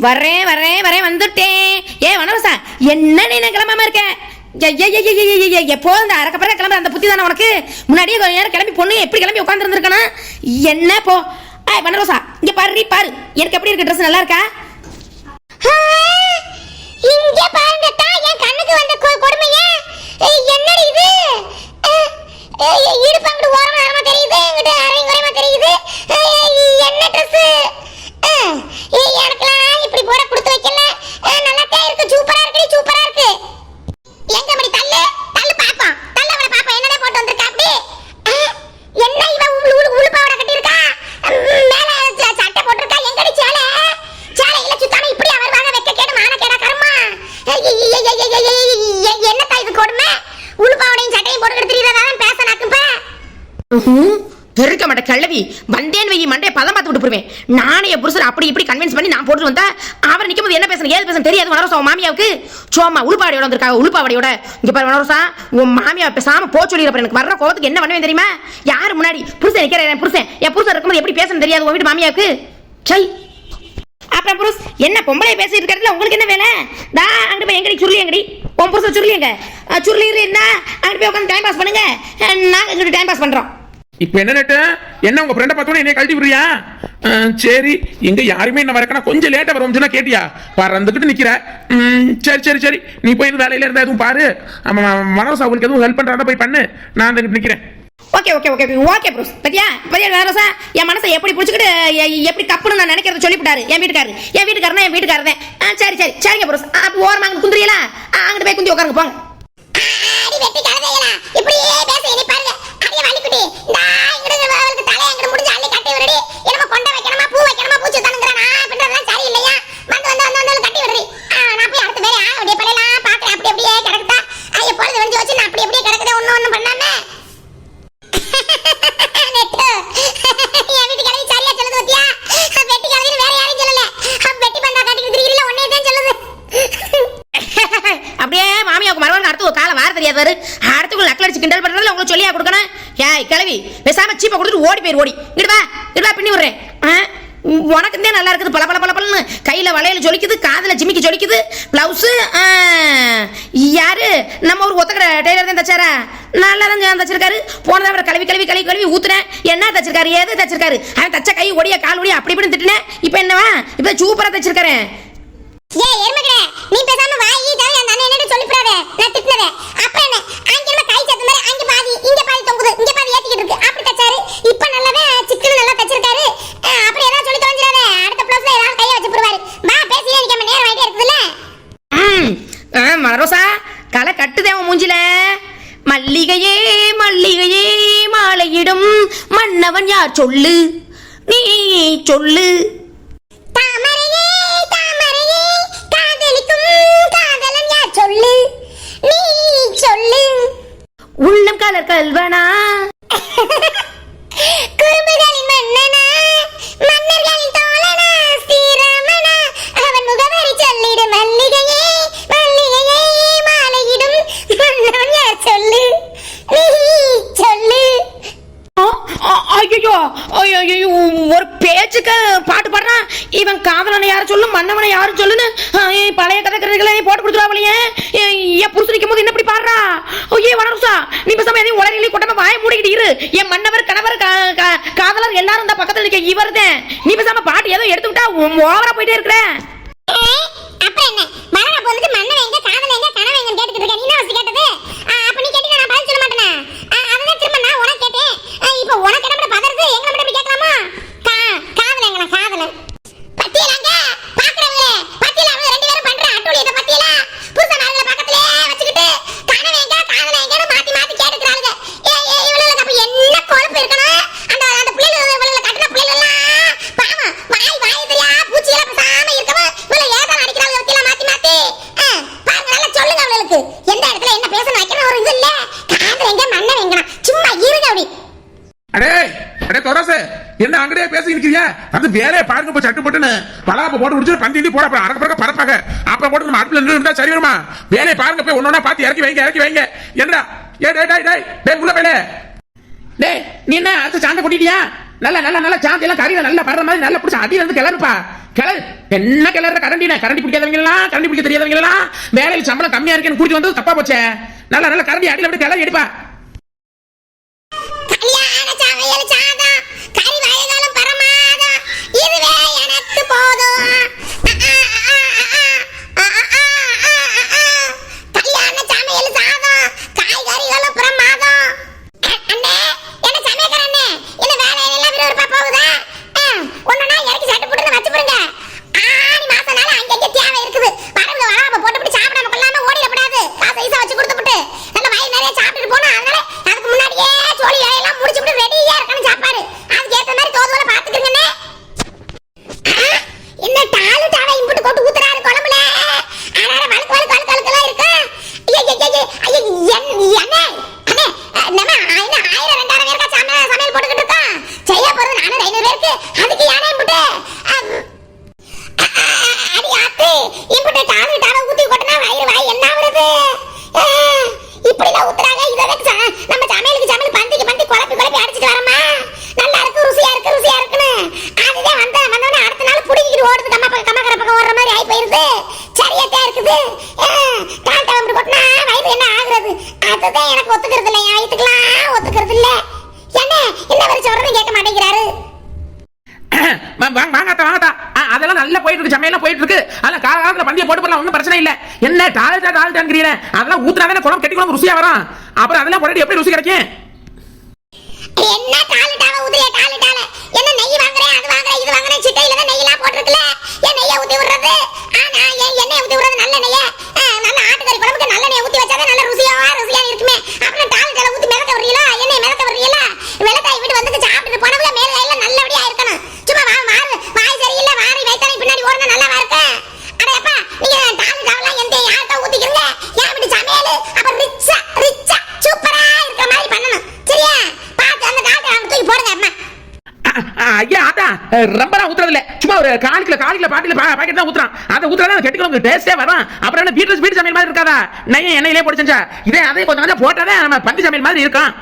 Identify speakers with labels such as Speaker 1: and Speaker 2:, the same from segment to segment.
Speaker 1: வரேன் வரேன் வரேன் வந்துட்டேன். ஏ வனவசா, என்ன நீ கிளம்பாம இருக்க? எப்போ இந்த அரக்கப்பற கிளம்புற அந்த புத்தி தானே உனக்கு? முன்னாடியே கொஞ்ச நேரம் கிளம்பி பொண்ணு எப்படி கிளம்பி உட்கார்ந்து இருந்திருக்கணும். என்ன போ வனரோசா, இங்க பாரு பாரு, எனக்கு எப்படி இருக்கு ட்ரெஸ், நல்லா இருக்கா?
Speaker 2: இங்க பாருங்கடா, என் கண்ணுக்கு வந்த கொடுமையே என்னடி இது? இடுப்பங்கடு ஓரமா அரமா தெரியுது, இங்கிட்ட அரைங்குறைமா தெரியுது. என்ன ட்ரெஸ்? எனக்குலாம் இப்படி போட கொடுத்து வைக்கல. நல்லாதான் இருக்கு, சூப்பரா இருக்கு, சூப்பரா இருக்கு. எங்க மடி தள்ளு தள்ளு பாப்போம், தள்ளு அவளை பாப்போம், என்னடா போட்டு வந்திருக்கா அப்படி? என்ன இவ உளுப்பாவட கட்டி இருக்கா, மேல சட்டை போட்டிருக்கா, எங்கடி சேலை? சேலையில சுத்தாம இப்படி வருவாங்க, வெக்க கேடு மான கேடா கர்மா. என்ன தாய்வு கொடுமை, உளுப்பாவடையும் சட்டையும் போட்டு தெரியுறதான் பேச நாக்குப்ப.
Speaker 1: இருக்க மாட்டேன் கிளவி, வந்தேன் வெயி மண்டே பதம் பார்த்து விட்டு போடுவேன். நானே என் புருஷன் அப்படி இப்படி கன்வின்ஸ் பண்ணி நான் போட்டு வந்தா அவர் நிற்கும் போது என்ன பேசணும் ஏது பேசணும் தெரியாது. வனரோசா உன் மாமியாவுக்கு சோமா உளுப்பாவடையோட வந்திருக்காங்க, உளுப்பாவடையோட. இங்க பாரு வனரோசா, உன் மாமியா பேசாம போ சொல்லிடுறப்ப எனக்கு வர்ற கோவத்துக்கு என்ன பண்ணுவேன் தெரியுமா? யாரு முன்னாடி புருஷன் நிற்கிறேன், என் புருஷன் இருக்கும்போது எப்படி பேசணும் தெரியாது உன் வீட்டு மாமியாவுக்கு. சை, அப்புறம் புருஷ் என்ன பொம்பளை பேசிட்டு இருக்கிறதுல உங்களுக்கு என்ன வேலை? தா அங்கிட்டு போய் எங்கடி சுருளி, எங்கடி உன் புருஷன் சுருளிங்க, சுருளி இருந்தா அங்கிட்டு போய் உட்காந்து டைம் பாஸ் பண்ணுங்க, நாங்க எங்கிட்ட டைம் பாஸ் பண்றோம்.
Speaker 3: இப்ப என்ன நெட்டு, என்ன உங்க ஃப்ரெண்ட பார்த்தோன்னே என்னைய கழட்டி விடுறியா? சரி, இங்க யாருமே என்ன வரக்கனா கொஞ்சம் லேட்டா வரும் சொன்னா கேட்டியா? பறந்துக்கிட்டு நிக்கிற. சரி சரி சரி, நீ போய் வேலையில இருந்தா எதுவும் பாரு. மனோஸ் அவங்களுக்கு எதுவும் ஹெல்ப் பண்றாங்க போய் பண்ணு, நான் வந்து நிக்கிறேன்.
Speaker 1: Okay okay okay okay bros. பத்தியா வனரோசா, என் மனசை எப்படி பிடிச்சிக்கிட்டு எப்படி கப்புன்னு நான் நினைக்கிறத சொல்லிவிட்டாரு என் வீட்டுக்காரனா என் வீட்டுக்காரதான். சரி சரி சரிங்க ப்ரோஸ். அப்போ ஓரமா அங்க குந்திரியலா, அங்கிட்டு போய் குந்தி உட்காருங்க போங்க.
Speaker 2: இப்படியே பேச இனி பாருங்க, அடியே வாலிக்குட்டி, நான் இங்கட அவளுக்கு தலை எங்கட முடிஞ்சு அள்ளி கட்டி விடுடி. என்னமோ கொண்ட வைக்கணுமா, பூ வைக்கணுமா, பூச்சி தானுங்கறனா பண்றதெல்லாம் சரி இல்லையா? வந்து கட்டி விடுடி. நான் போய் அடுத்த வேலை அப்படியே பண்ணலாம் பாக்குறேன். அப்படி அப்படியே கிடக்குதா, ஐய பொழுது வந்து வச்சு நான் அப்படி அப்படியே கிடக்குதே, ஒண்ணும் பண்ணாம. நெட்டு என் வீட்டு கிளவி சரியா சொல்லுது பத்தியா? வெட்டி கிளவின்னு வேற யாரையும் சொல்லல, வெட்டி பந்தா கட்டிட்டு திரியில ஒன்னே தான் சொல்லுது.
Speaker 1: அப்படியே மாமியாவுக்கு மறுபடியும் அடுத்து ஒரு காலம் வார தெரியாதாரு, அடுத்துக்குள்ள நக்கல் அடிச்சு கிண்டல் பண்றதுல உங்களுக்கு சொல்லியா கொடுக்கணும்? ஏய் கிளவி, பேசாம சீப்பை கொடுத்துட்டு ஓடி போயிரு, ஓடி இடுவா பின்னி விடுறேன். உனக்கு தான் நல்லா இருக்குது, பல பல பல பலன்னு கையில வளையல் ஜொலிக்குது, காதுல ஜிமிக்கி ஜொலிக்குது, பிளவுஸ் யாரு நம்ம ஒரு ஒத்தக்கடை டெய்லர் தான் தச்சாரா, நல்லா தான் தச்சிருக்காரு. போனதை அவரை கழுவி கழுவி கழுவி கழுவி ஊத்துனேன், என்ன தச்சிருக்காரு ஏது தச்சிருக்காரு, அவன் தச்ச கை ஒடியா கால் ஒடியா அப்படி இப்படின்னு திட்டினேன். இப்ப என்னவா, இப்ப சூப்பரா தச்சிருக்காரு.
Speaker 2: ஏய் எருமகடே, நீ பேசாம வாயி தான் அந்த அண்ணன் என்னன்னு சொல்லிப்றாதே, நான் திட்னதே. அப்புறம் என்ன, அங்க நம்ம கை சத்து மாதிரி அங்க பாதி இங்க பாதி தொங்குது, இங்க பாதி ஏத்திக்கிட்டு இருக்கு, அப்படி தச்சாரு. இப்ப நல்லாவே சிக்கன நல்லா தச்சிருக்காரு. அப்புறம் ஏதாவது சொல்லி தொலைஞ்சிராதே, அடுத்த ப்ளவுஸ்ல ஏதாவது கைய வச்சு போடுவாரு. வா பேசியே நிக்காம நேரம் ஆயிட்டே இருக்குதுல.
Speaker 1: மரோசா, களை கட்டுதே உன் மூஞ்சில. மல்லிகையே மல்லிகையே மாலையிடும் மன்னவன் யார் சொல்லு, நீ சொல்லு.
Speaker 2: தாமரையே தாமரையே காதலிக்கும் காதலன் யார் சொல்லு, நீ சொல்லு.
Speaker 1: உள்ளம் கலர் கல்வனா,
Speaker 2: குறும்புகளின் மன்னனா, மன்னர்களின் தோழனா, ஸ்ரீராமனா, அவன் முகவரி சொல்லிடு. மல்லிகையே மல்லிகையே மாலையிடும் மன்னவன் யார் சொல்லு, நீ சொல்லு.
Speaker 1: ஐயோ, ஒரு பேச்சுக்கு பாட்டு பாடுறான் இவன். காதலனை யாரும் சொல்லு, மன்னவனை யாரும் சொல்லுன்னு பழைய கதை கதைகளை போட்டு கொடுத்துருவாங்களே. என் புருஷன் நிற்கும் போது என்ன இப்படி பாடுறா? ஐயே வனரோசா, நீ பேசாம எதையும் உலகிலே கொட்டாம வாய மூடிக்கிட்டு இரு. என் மன்னவர் கணவர் காதலர் எல்லாரும் இந்த பக்கத்துல இருக்க இவர் தான். நீ பேசாம பாட்டு ஏதோ எடுத்துக்கிட்டா ஓவரா போயிட்டே இருக்கிற.
Speaker 2: அப்ப என்ன மரண போதுக்கு மன்னன் எங்க காதல எங்க கனவு எங்க கேட்டுக்கிட்டு இருக்க? நீ என்ன கேட்டது? அப்ப நீ கேட்டீங்க நான் பதில் சொல்ல மாட்டேனா? அதுதான் திரும்ப நான் உனக்கு கேட்டேன். இப்போ உனக்கு என்ன பதறது, எங்க மட்டும் இப்படி கேட்கலாமா? காதல எங்க காதல பத்தியலாங்க பாக்குறவங்க பத்தியல அவங்க ரெண்டு பேரும் பண்ற அட்டூழியத்தை பத்தியல புருஷனாரங்கள பக்கத்திலே வச்சுக்கிட்டு கனவு எங்க காதல எங்கன்னு மாத்தி மாத்தி கேட்டுக்கறாங்க. இவளுக்கு அப்ப என்ன கொழுப்பு இருக்கணும்? அந்த பிள்ளைகள் இவளுக்கு கட்டற பிள்ளைகள் எல்லாம் பாவம் வாய் தெரியா பூச்சி எல்லாம் பேசாம இருக்கவ இவள ஏதான் அடிக்கறாங்க பத்தியல மாத்தி மாத்தி. பாருங்க நல்லா சொல்லுங்க அவங்களுக்கு எந்த இடத்துல என்ன பேசணும் வைக்கணும் ஒரு இது இல்ல. காதல எங்க மன்னன் எங்கனா சும்மா இருங்க அப்படி.
Speaker 3: அடே அடே தோராசே, என்ன அங்கடே பேசி நிக்கிறியா? அந்த வேலையை பாருங்க, இப்ப சட்டு போட்டுன்னு பலாப்ப போட்டு முடிச்சு பந்தி போட அறக்க பிறக்க பரப்பாங்க. அப்புறம் போட்டு நம்ம அடுப்புல நின்று சரி வருமா? வேலையை பாருங்க, போய் ஒன்னொன்னா பார்த்து இறக்கி வைங்க. என்னடா ஏ டேய் டேய் டேய் டேய் உள்ள வேலை டேய், நீ என்ன அடுத்து சாண்டை கொட்டிட்டியா? நல்லா நல்லா நல்லா சாந்தி எல்லாம் கறியில நல்லா படுற மாதிரி நல்லா பிடிச்ச அடியில இருந்து கிளறுப்பா கிளறு. என்ன கிளற கரண்டின கரண்டி பிடிக்காதவங்க எல்லாம் கரண்டி பிடிக்க தெரியாதவங்க எல்லாம் வேலையில் சம்பளம் கம்மியா இருக்குன்னு கூட்டி வந்து தப்பா போச்சே. நல்லா நல்லா கரண்டி அடியில அப்படி கிளறி எடுப்பா.
Speaker 2: கல்யாண சமையல் சாதம் கறி வகைகளும் பரமாதம் இதுவே எனக்கு போதும். கல்யாண சமையல் சாதம் காய்கறிகளும் பிரமாதம். அண்ணே என்ன சமையல் அண்ணே இந்த வேலையெல்லாம் விறுவிறுப்பா போகுதா? ஒண்ணுனா இறக்கி சட்டு போட்டு வச்சு போடுங்க. ஆடி மாசம்னால அங்கங்க தேவை இருக்குது. வரவுல வராம போட்டு சாப்பிடாம கொள்ளாம ஓடிடக்கூடாது. காசை ஈசா வச்சு கொடுத்துட்டு நல்ல வயிறு நிறைய சாப்பிட்டுட்டு போனா அதனால அதுக்கு முன்னாடியே சோழி வேலையெல்லாம் முடிச்சுட்டு ரெடியா இருக்கணும் சாப்பாடு. அதுக்கு ஏத்த மாதிரி தோதுவல பாத்துக்கிறீங்கண்ணே. என்ன டாலு டாவை இம்புட்டு போட்டு ஊத்துறாரு குழம்புல. ஆனா வழுக்கு வழுக்கு வழுக்கு வழுக்குலாம் இருக்கு. அண்ணே நம்ம 1000 2000 பேருக்கா சமையல் போட்டுக்கிட்டு இருக்கோம். செய்ய போறது 400 500 பேருக்கு. அதுக்கு யானே இம்புட்டு அடி ஆத்து இம்புட்டு டாலு டாவை ஊத்தி கொட்டினா வயிறு வாய் என்ன ஆகுறது? இப்படிலாம் ஊத்துறாங்க. இதை நம்ம சமையலுக்கு சமையல் பந்திக்கு பந்தி குழப்பி குழப்பி அடிச்சுட்டு வரமா நல்லா இருக்கு ருசியா இருக்குன்னு அதுதான் வந்தோடனே அடுத்த நாள் புடிக்கிட்டு ஓடுது. கம்மக்கரை பக்கம் ஓடுற மாதிரி ஆகி போயிருது. சரியாத்தான் இருக்குது. டால்டா அப்படி கொட்டினா வயிறு என்ன ஆகுறது? அதுதான் எனக்கு ஒத்துக்கிறது இல்லை. இதுக்கெல்லாம் ஒத்துக்கிறது இல்லை. என்ன என்ன வரை சொல்றதுன்னு கேட்க மாட்டேங்கிறாரு.
Speaker 3: வாங்கத்தா அதெல்லாம் நல்லா போயிட்டு இருக்கு. சமையலாம் போயிட்டு இருக்கு. அதெல்லாம் காலகாலத்துல பந்தியை போட்டு போடலாம். ஒன்றும் பிரச்சனை இல்ல. என்ன டால்டாங்கிறீங்க? அதெல்லாம் ஊத்துனாதானே குழம்பு கட்டி குழம்பு ருசியா வரும். அப்புறம் அதெல்லாம் போட்டு எப்படி ருசி கிடைக்கும்?
Speaker 2: என்ன டால்டாவை ஊத்துறியா? டால்டால என்ன நெய் வாங்குறேன் அது வாங்குறேன் இது வாங்குறேன் சிட்டையில தான் நெய்லாம் போட்டுருக்குல. ஏன் நெய்யை ஊத்தி விடுறது? நான் எண்ணெய் ஊத்தி விடுறது நல்ல நெய்யை. நல்ல ஆட்டுக்கறி குழம்புக்கு நல்ல நெய் ஊத்தி வச்சாதான் நல்ல ருசியா இருக்குமே. அப்புறம் டால்டால ஊத்தி மிதக்க விடுறீங்களா? எண்ணெய் மிதக்க விடுறீங்களா? வெள்ளத்தாய் வீட்டு வந்து சாப்பிட்டு போனவங்க மேல கையில நல்லபடியா இருக்கணும். சும்மா வாய் சரியில்லை வாரி வைத்தாலே பின்னாடி ஓடுனா நல்லா இருக்கு. அடப்பா நீங்க டால்டாவெல்லாம் எந்த யார்கிட்ட ஊத்திக்கிறீங்க? ஏன் இப்படி சமையல் அப்ப ரிச்சா சூப்பரா இருக்கிற மாதிரி பண்ணணும். சரியா? பார்த்து அந்த டால்டா தூக்கி போடுங்க அம்மா.
Speaker 3: ஐயா ஆத்தா ரொம்ப ஊத்துறது இல்ல. சும்மா ஒரு கால் கிலோ பாட்டில பாக்கெட் தான் ஊத்துறான். அதை ஊத்துறதா கெட்டுக்கலாம் டேஸ்டே வரும். அப்புறம் என்ன வீட்டு சமையல் மாதிரி இருக்காதா? நெய்யை எண்ணெயிலே போட்டு செஞ்சா இதே அதே கொஞ்சம் போட்டாதே நம்ம பந்தி சமையல் மாதிரி இருக்கும்.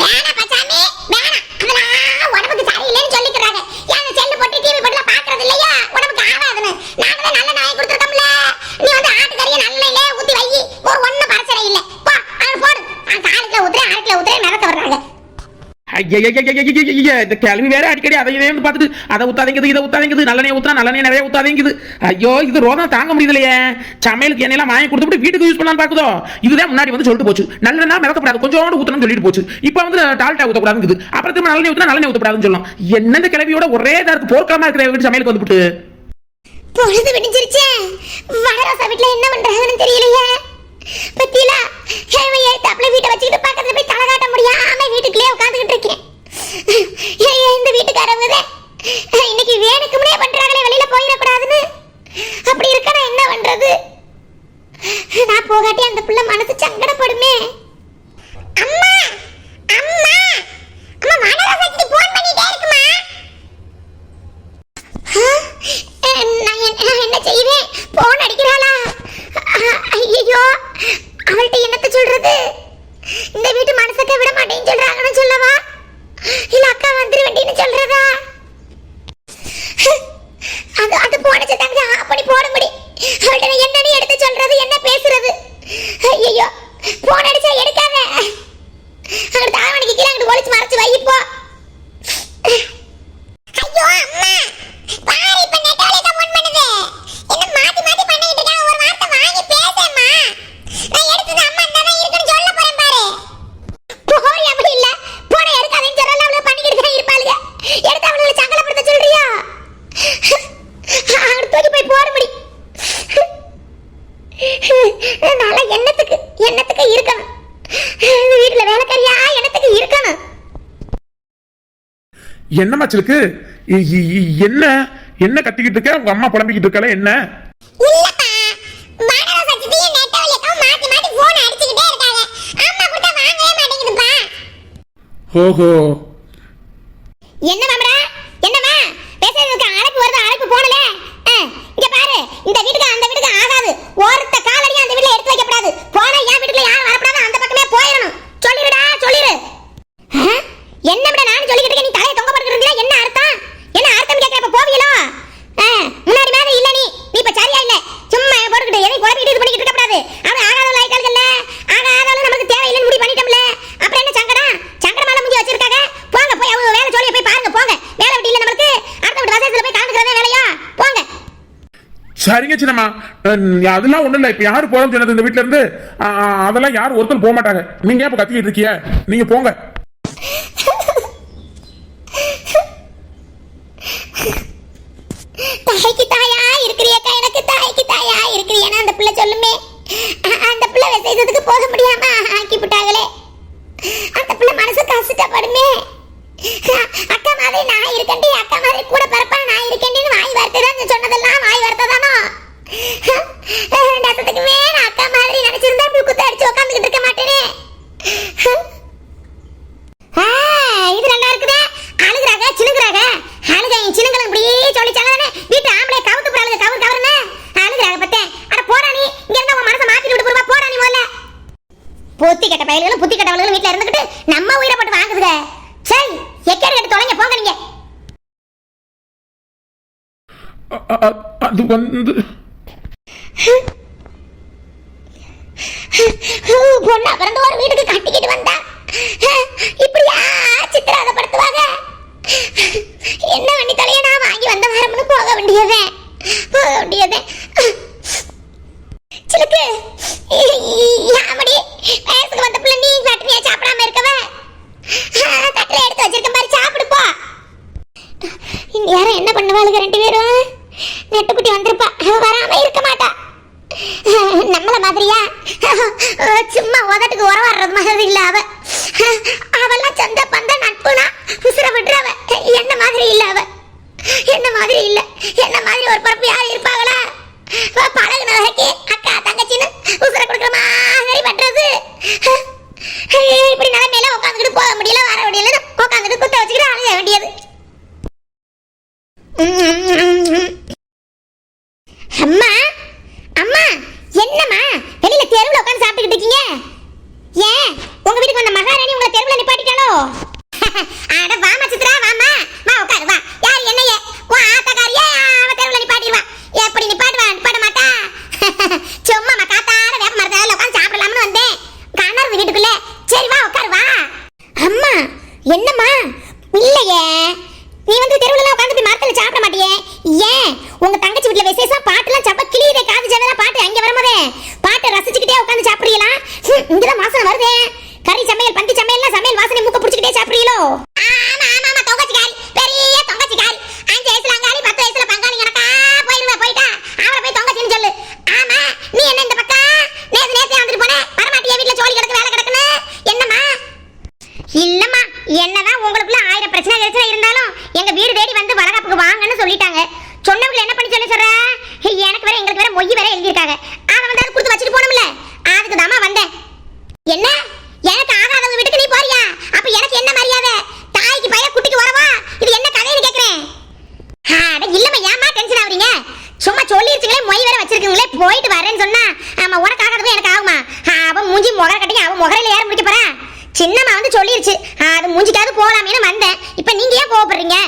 Speaker 2: வேணா பச்சாமி வேணா. அதெல்லாம் உடம்புக்கு சரியில்லைன்னு சொல்லிக்கிறாங்க. ஏன் செல்லு போட்டு டிவி போட்டுல பாக்குறது இல்லையா? உடம்புக்கு ஆகாதுன்னு நாங்க தான் நல்ல நாய் கொடுத்துருக்கோம்ல. நீ வந்து ஆட்டுக்கறியை நல்ல நெய்யிலே ஊத்தி வை. ஒன்னும் பிரச்சனை இல்லை. போ அது போடு. காலுக்குள்ள ஊத்துறேன் அரைக்கில ஊத்துறேன் மிதக்க வர்றாங்க.
Speaker 3: இந்த கிளவி வேற அடிக்கடி அதை இதே வந்து பார்த்துட்டு அதை ஊத்தாதீங்குது இதை ஊத்தாதீங்குது நல்லெண்ணெய் ஊத்தா நல்லெண்ணெய் நிறைய ஊத்தாதீங்குது. ஐயோ இது ரோதம் தாங்க முடியலையே. சமையலுக்கு எண்ணெயெல்லாம் வாங்கி கொடுத்துட்டு வீட்டுக்கு யூஸ் பண்ணலான்னு பாக்குதோ. இதுதான் முன்னாடி வந்து சொல்லிட்டு போச்சு நல்லெண்ணெய் மிதக்கப்படாது கொஞ்சோண்டு ஊத்தணும்னு சொல்லிட்டு போச்சு. இப்போ வந்து டால்டா ஊத்தக்கூடாதுங்குது. அப்புறம் திரும்ப நல்லெண்ணெய் ஊத்தினா நல்லெண்ணெய் ஊத்தக்கூடாதுன்னு சொல்லலாம். என்ன இந்த கிளவியோட ஒரே இதா இருக்கு. போர்க்காம இருக்கிற வீட்டு சமையலுக்கு வந்துட்டு
Speaker 2: பொழுது விடிஞ்சிருச்சே. வடராசா வீட்டுல என்ன பண்றாங்கன்னு தெரியலையே. பத்தியில ஏத்தாப்புல வீட்டை வச்சுக்கிட்டு பக்கத்துல போய் தலை காட்ட முடியாம வீட்டுக்குள்ளே உட்காந்துக்கிட்டு இருக்கேன். இந்த வீட்டுக்காரவங்க இன்னைக்கு வேணுக்கு முன்னே பண்றாங்களே வெளியில போயிடக்கூடாதுன்னு. அப்படி இருக்க நான் என்ன பண்றது? நான் போகாட்டி அந்த பிள்ளை மனசு சங்கடப்படுமே. அம்மா அம்மா அம்மா வடராசாக்கு போன் பண்ணிட்டே இருக்குமா? நான் என்ன செய்வேன்? போன் அடிக்கிறாளா? ஐயோ அவள்கிட்ட என்னத்த சொல்றது? இந்த வீட்டு மனசக்க விட மாட்டேன்னு சொல்றாங்கன்னு சொல்லவா? இல்ல அக்கா வந்துரு வேண்டின்னு சொல்றதா? அது போனச்சு தங்க அப்படி போட முடி. அவள்கிட்ட என்னன்னு எடுத்து சொல்றது என்ன பேசுறது? ஐயோ போன் அடிச்சா எடுக்காத. அங்கிட்டு தாவணிக்கு கீழே அங்கிட்டு ஒளிச்சு மறைச்சு வைப்போ. ஐயோ அம்மா பாரு இப்ப நெட்டாலே தான் போன் பண்ணுது. என்ன மாத்தி மாத்தி பண்ணிட்டு இருக்காங்க. ஒரு வார்த்தை வாங்கி பேசேம்மா. நான் எடுத்தது அம்மா இந்தா இருக்குன்னு சொல்ல போறேன் பாரு. போய் அப்படி இல்ல போன எடுக்காதேன்னு சொல்லல. அவளை பண்ணிக்கிட்டு தான் இருப்பாளுங்க. எடுத்து அவளை சங்கடப்படுத்த சொல்றியா? அடுத்து போய் போட முடி. நல்லா என்னத்துக்கு இருக்கணும். வீட்டுல வேலைக்காரியா என்னத்துக்கு இருக்கணும்.
Speaker 3: என்ன மச்சலுக்கு என்ன என்ன கத்திக்கிட்டு இருக்க? உங்க அம்மா புலம்பிக்கிட்டு இருக்கல என்ன?
Speaker 2: இல்லப்பா வடராசா சித்தியும் நெட்டவலியக்கும் மாத்தி மாத்தி போன் அடிச்சிட்டே இருக்காங்க. அம்மா கூட வாங்கவே மாட்டேங்குதுப்பா.
Speaker 3: ஓஹோ
Speaker 2: என்ன மாமரா? என்னமா பேசுறதுக்கு அழைப்பு வருது? அழைப்பு போனல. இங்க பாரு இந்த வீட்டுக்கு அந்த வீட்டுக்கு ஆகாது. ஒருத்த காலடியும் அந்த வீட்ல எடுத்து வைக்க கூடாது. போனா என் வீட்டுக்குள்ள யாரும் வரக்கூடாது. அந்த பக்கமே போயிடணும். சொல்லிருடா சொல்லிரு. என்ன விட நான் சொல்லிக்கிட்டு நீ தலையை தொங்க போட்டுக்கிட்டு இருந்தியா என்ன?
Speaker 3: சரிங்க சின்னம்மா. அதெல்லாம் ஒண்ணும் இல்ல. இப்ப யாரு போறோம்னு சொன்னது இந்த வீட்ல இருந்து? அதெல்லாம் யாரும் ஒருத்தர் போக மாட்டாங்க. நீங்க ஏன் இப்ப கத்திக்கிட்டு இருக்கீங்க? நீங்க போங்க.
Speaker 2: தாய்க்கு தாயா இருக்கிறியக்கா, எனக்கு தாய்க்கு தாயா இருக்கிறியனா அந்த பிள்ளை சொல்லுமே. அந்த பிள்ளை விசேஷத்துக்கு போக முடியாம ஆக்கி விட்டாங்களே, அந்த பிள்ளை மனசு கஷ்டப்படுமே. அக்கா மாதிரி நான் இருக்கேன்டி, அக்கா மாதிரி கூட பிறப்பா நான் இருக்கேன்னு வாய் வார்த்தை தான் சொன்னதெல்லாம் வாய் வார்த்தை தானோ. டசத்துக்கு மேல அக்கா மாதிரி நினைச்சிருந்தா இப்படி குத்த அடிச்சு உட்காந்துக்கிட்டு இருக்க மாட்டேனே. இது நல்லா இருக்குதே. அழுகுறாங்க சினுங்குறாங்க, அழுக சினுங்களும் இப்படியே சொல்லிச்சாங்க. வீட்டு ஆம்பளை கவுத்து போறாங்க, கவுர் கவர்னு அழுகுறாங்க பத்தேன். அட போடா நீ, இங்க இருந்தா உன் மனசை மாத்திட்டு விட்டு போறா. போடா நீ முதல்ல. புத்தி கட்ட பயல்களும் புத்தி கட்டவர்களும் வீட்டுல இருந்துகிட்டு நம்ம உயிரை போட்டு வாங்குதுங்க. சரி எக்கேடு கட்டு தொலைங்க, போங்க நீங்க.
Speaker 3: அது வந்து
Speaker 2: பொண்ணா பிறந்து ஒரு வீட்டுக்கு கட்டிக்கிட்டு வந்தா இப்படியா சித்திராதப்படுத்துவாங்க? என்ன வண்டி தலைய நான் வாங்கி வந்த மரம்னு போக வேண்டியதே, போக வேண்டியதே. சிலுக்கு யாமடி வயசுக்கு வந்த பிள்ளை நீ சட்னியா சாப்பிடாம இருக்கவ? தட்டில எடுத்து வச்சிருக்க மாதிரி சாப்பிடு போ. யாரும் என்ன பண்ணுவாளுங்க ரெண்டு பேரும்? நெட்டுக்குட்டி வந்திருப்பா, வராம இருக்க மாட்டா. நம்மள மாதிரியா சும்மா உதட்டுக்கு உறவாடுறது மாதிரி இல்ல அவ. அவெல்லாம் சொந்த பந்த நட்புனா உசுர விடுறவ. என்ன மாதிரி இல்ல அவ, என்ன மாதிரி இல்ல. என்ன மாதிரி ஒரு பரப்பு யாரும் இருப்பாங்களா? பழகுன வரைக்கும் அக்கா தங்கச்சின்னு உசுர கொடுக்குற மாதிரி பண்றது. இப்படி நிலைமையில உட்காந்துக்கிட்டு போக முடியல, வர முடியல, உட்காந்துட்டு குத்த வச்சுக்கிட்டு அழுக வேண்டியது. அம்மா அம்மா, என்னம்மா வெளியில தெருவுல உட்கார்ந்து சாப்பிட்டுக்கிட்டு இருக்கீங்க? ஏன் உங்க வீட்டுக்கு வந்த மகாராணி உங்களை தெருவுல நிப்பாட்டிட்டாளோ? அட வாமா சித்ரா, வாமா வா உட்காரு வா. யார் என்னைய உன் ஆத்தக்காரியே அவ தெருவுல நிப்பாட்டிடுவா. எப்படி நிப்பாட்டுவா? நிப்பாட்ட மாட்டா. சும்மா காத்தாட வேப்ப மரத்தால உட்கார்ந்து சாப்பிடலாம்னு வந்தேன். கணர் வீட்டுக்குள்ள. சரி வா உட்காரு வா. அம்மா என்னம்மா? இல்லையே, நீ வந்து தெருவுல உட்கார்ந்து மரத்துல சாப்பிட மாட்டியே. ஏன் உங்க தங்கச்சி வீட்டுல விசேஷம் பாட்டுலாம் சப்ப கிளியதே, காது ஜன்னலா பாட்டு அங்க வரும்போதே பாட்டை ரசிச்சுக்கிட்டே உட்கார்ந்து சாப்பிடுறீங்களா? இங்கதான் வாசனை வருதே. கறி சமையல் பண்டி சமையல்லாம் சமையல் வாசனை மூக்க புடிச்சுக்கிட்டே சாப்பிடுறீங்களோ? ஆமா ஆமா ஆமா, தொங்கச்சிக்காரி, பெரிய தொங்கச்சிக்காரி. 5 வயசுல அங்காளி 10 வயசுல பங்காளி எனக்கா போயிட்டா. அவரை போய் தொங்கச்சின்னு சொல்லு. ஆமா, நீ என்ன இந்த பக்கம் நேத்து வந்துட்டு போன வரமாட்டியா? வீட்டுல சோழி கிடக்கு வேலை கிடக்குன்னு. என்னம்மா? இல்லம்மா, என்னதான் உங்களுக்குள்ள 1000 பிரச்சனை இருந்தாலும் எங்க வீடு தேடி வந்து வளகாப்புக்கு வாங்கன்னு சொல்லிட்டாங்க. சொன்னவங்க என்ன பண்ணி சொல்ல? எனக்கு வேற எங்களுக்கு வேற மொய் வேற எழுதிருக்காங்க. அதை வந்து கொடுத்து வச்சுட்டு போனோம்ல, அதுக்கு தாமா வந்தேன். என்ன எனக்கு ஆகாதவங்க வீட்டுக்கு நீ போறியா? அப்ப எனக்கு என்ன மரியாதை? தாய்க்கு பைய குட்டிக்கு வரவா? இது என்ன கதைன்னு கேக்குறேன். இல்லம்மா, ஏமா டென்ஷன் ஆவறீங்க? சும்மா சொல்லிருச்சுங்களே, மொய் வேற வச்சிருக்கீங்களே, போயிட்டு வரேன்னு சொன்னா ஆமா உனக்கு ஆகாதவங்க எனக்கு ஆகுமா? அவன் மூஞ்சி முகர கட்டி அவன் முகரையில யாரும் முடிக்க போறா? சின்னம்மா வந்து சொல்லிருச்சு, அது மூஞ்சிக்காவது போலாமேன்னு வந்தேன். இப்ப நீங்க ஏன் கோவப்படுறீங்க?